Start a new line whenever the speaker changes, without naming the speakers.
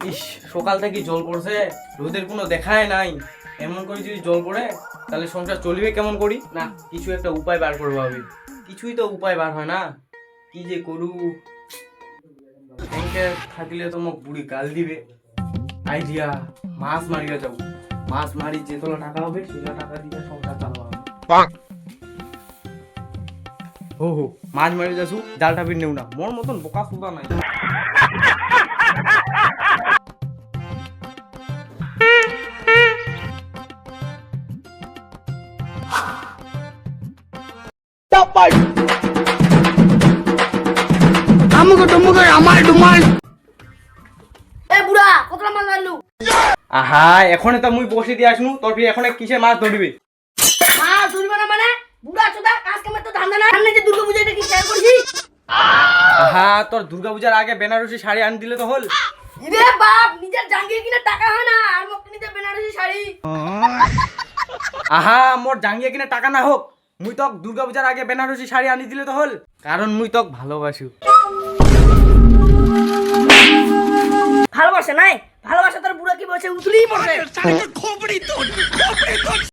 ইস, সকাল থেকে জল পড়ছে, রোদের কোনো দেখাই নাই। এমন করে যদি জল পড়ে তাহলে সংসার চলবে কেমন করি? না, কিছু একটা উপায় বার করবো ভাবি। কিছুই তো উপায় বার হয় না, কি যে করু। ব্যাংকে থাকলে তো মোক বুড়ি গাল দিবে। আইডিয়া, মাছ মারিয়া যাবো। মাছ মারি যেগুলো টাকা হবে সেগুলো টাকা দিয়ে সংসার চালাবো আমি। হো হো, মাছ মারি যাসু, জালটা ফির নেও না। মোর মতন বোকা সুদা নাই। আহা, এখন তো মুই বসে দিয়ে আসনু, তোর ফির এখন কিসে মাছ ধরবে? আহা, তোর দুর্গা পূজার আগে বেনারসি শাড়ি আনি দিলে তো হল। আহা, মোর জাঙ্গিয়ে কিনে টাকা না হোক, মুই তো দুর্গা পূজার আগে বেনারসি শাড়ি আনি দিলে তো হল। কারণ মুই তো ভালোবাসু।
ভালোবাসা নাই, ভালোবাসা তোর বুড়া কি বলছে উতলেই পড়ে।